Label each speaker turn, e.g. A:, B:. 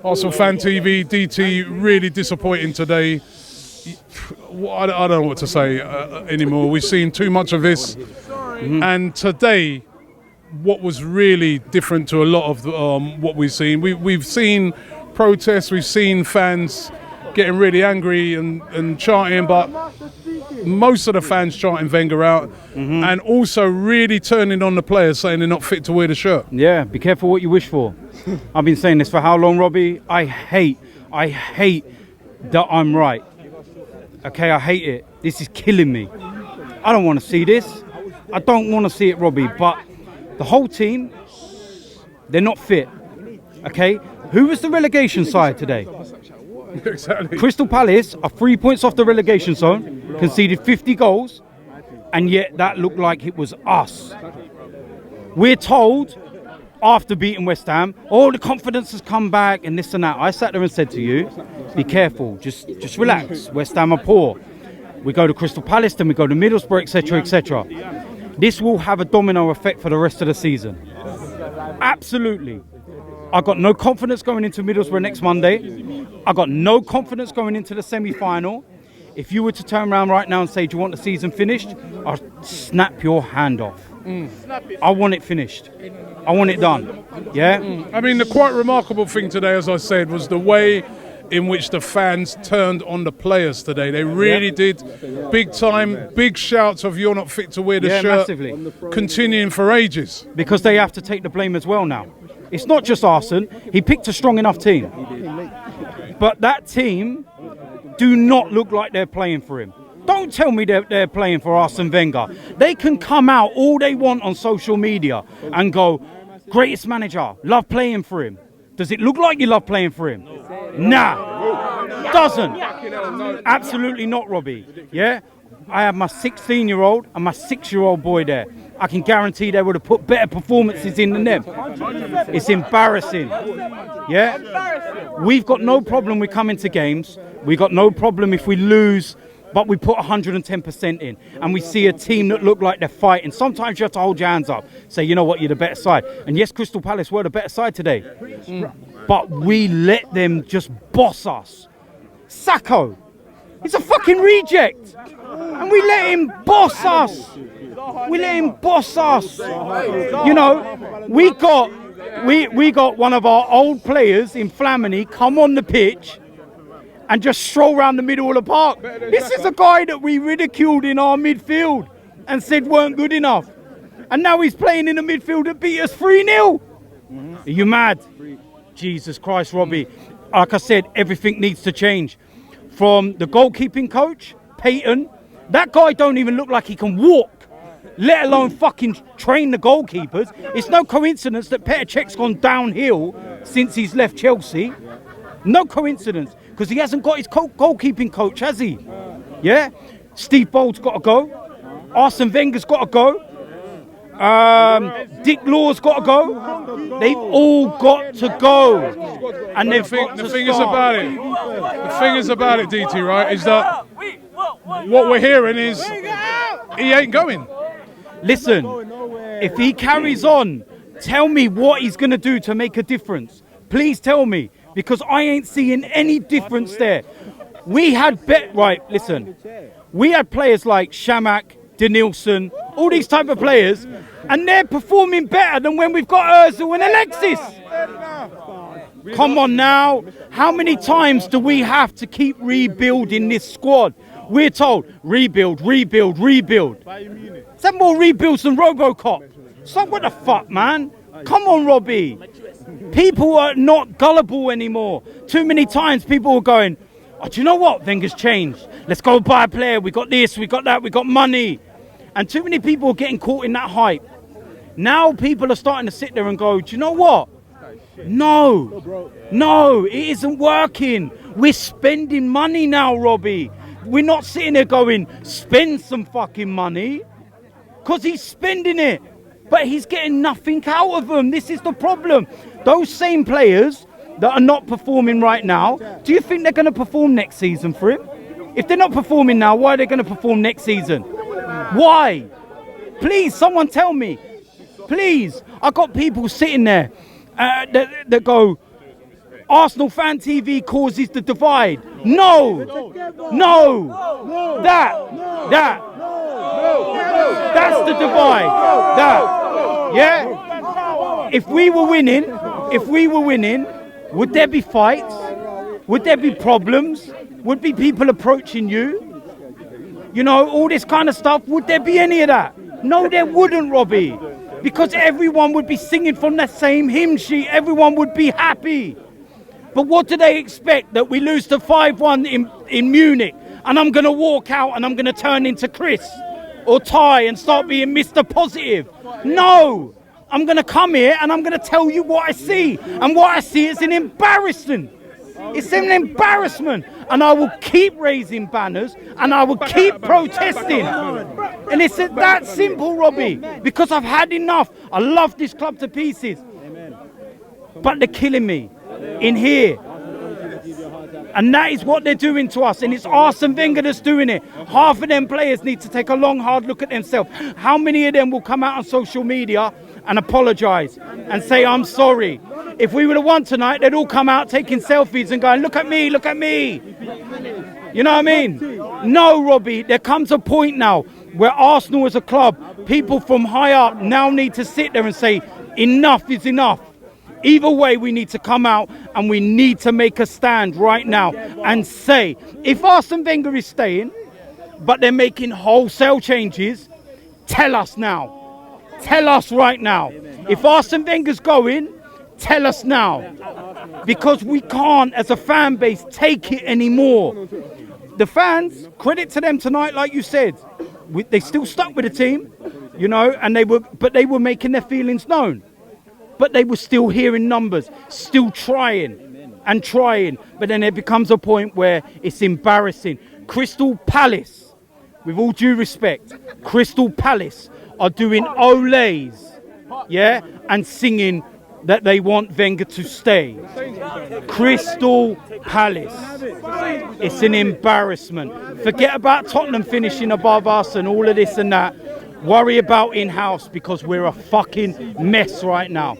A: ArsenalFanTV, DT, really disappointing today. I don't know what to say anymore. We've seen too much of this. And today, what was really different to a lot of what we've seen, we've seen protests, we've seen fans getting really angry and chanting, but most of the fans chanting Wenger out, and also really turning on the players, saying they're not fit to wear the shirt.
B: Yeah, be careful what you wish for. I've been saying this for how long, Robbie? I hate that I'm right. Okay, I hate it. This is killing me. I don't want to see this. I don't want to see it, Robbie, but the whole team, they're not fit. Okay? Who was the relegation side today?
A: Exactly.
B: Crystal Palace are 3 points off the relegation zone, conceded 50 goals, and yet that looked like it was us. We're told, after beating West Ham, oh, the confidence has come back and this and that. I sat there and said to you, be careful, just relax. West Ham are poor. We go to Crystal Palace, then we go to Middlesbrough, etc., etc. This will have a domino effect for the rest of the season. Absolutely. I got no confidence going into Middlesbrough next Monday. I got no confidence going into the semi-final. If you were to turn around right now and say, do you want the season finished? I'll snap your hand off. I want it finished. I want it done. Yeah?
A: I mean, the quite remarkable thing today, as I said, was the way in which the fans turned on the players today. They really did. Big time, big shouts of you're not fit to wear the shirt.
B: Massively.
A: Continuing for ages.
B: Because they have to take the blame as well now. It's not just Arsene. He picked a strong enough team. But that team do not look like they're playing for him. Don't tell me they're playing for Arsene Wenger. They can come out all they want on social media and go, greatest manager, love playing for him. Does it look like you love playing for him? Nah, doesn't. Absolutely not, Robbie. Yeah? I have my 16-year-old and my 6-year-old boy there. I can guarantee they would have put better performances in than them. It's embarrassing. Yeah? We've got no problem with coming to games. We've got no problem if we lose, but we put 110% in. And we see a team that look like they're fighting. Sometimes you have to hold your hands up. Say, you know what, you're the better side. And yes, Crystal Palace were the better side today. But we let them just boss us. Sacco, he's a fucking reject. And we let him boss us. We let him boss us. You know, we got one of our old players in Flamini come on the pitch and just stroll around the middle of the park. This is a guy that we ridiculed in our midfield and said weren't good enough. And now he's playing in the midfield that beat us 3-0. Are you mad? Jesus Christ, Robbie. Like I said, everything needs to change. From the goalkeeping coach, Peyton, that guy don't even look like he can walk, let alone fucking train the goalkeepers. It's no coincidence that Petr Cech's gone downhill since he's left Chelsea. No coincidence, because he hasn't got his goalkeeping coach, has he? Yeah? Steve Bold's got to go. Arsene Wenger's got to go. Dick Law's got to go. They've all got to go. And the thing is about it, DT, right, is that what we're hearing is he ain't going. Listen, if he carries on, tell me what he's going to do to make a difference. Please tell me, because I ain't seeing any difference there. We had we had players like Shamak, Denilson, all these type of players, and they're performing better than when we've got Ozil and Alexis. Come on now. How many times do we have to keep rebuilding this squad? We're told, rebuild. Some more rebuilds than Robocop. So what the fuck, man? Come on, Robbie. People are not gullible anymore. Too many times people are going, oh, do you know what? Wenger's changed. Let's go buy a player. We got this, we got that, we got money. And too many people are getting caught in that hype. Now people are starting to sit there and go, do you know what? No, it isn't working. We're spending money now, Robbie. We're not sitting there going, spend some fucking money. Because he's spending it. But he's getting nothing out of them. This is the problem. Those same players that are not performing right now, do you think they're going to perform next season for him? If they're not performing now, why are they going to perform next season? Why? Please, someone tell me. Please. I got people sitting there that go, ArsenalFanTV causes the divide. No. That's the divide. Yeah. If we were winning, would there be fights? Would there be problems? Would be people approaching you? You know, all this kind of stuff. Would there be any of that? No, there wouldn't, Robbie. Because everyone would be singing from the same hymn sheet. Everyone would be happy. But what do they expect? That we lose to 5-1 in Munich and I'm going to walk out and I'm going to turn into Chris or Ty and start being Mr. Positive? No. I'm going to come here and I'm going to tell you what I see. And what I see is an embarrassment. It's an embarrassment. And I will keep raising banners and I will keep protesting. And it's that simple, Robbie, because I've had enough. I love this club to pieces. But they're killing me in here. And that is what they're doing to us. And it's Arsene Wenger that's doing it. Half of them players need to take a long, hard look at themselves. How many of them will come out on social media and apologise and say, I'm sorry? If we would have won tonight, they'd all come out taking selfies and going, look at me, look at me. You know what I mean? No, Robbie, there comes a point now where Arsenal as a club, people from high up now need to sit there and say, enough is enough. Either way, we need to come out and we need to make a stand right now and say, if Arsene Wenger is staying, but they're making wholesale changes, tell us now. Tell us right now. If Arsene Wenger's going, tell us now. Because we can't, as a fan base, take it anymore. The fans, credit to them tonight, like you said, they still stuck with the team, you know, and they were making their feelings known. But they were still hearing numbers, still trying and trying. But then there becomes a point where it's embarrassing. Crystal Palace, with all due respect, Crystal Palace are doing olays, yeah, and singing that they want Wenger to stay. Crystal Palace. It's an embarrassment. Forget about Tottenham finishing above us and all of this and that. Worry about in-house because we're a fucking mess right now.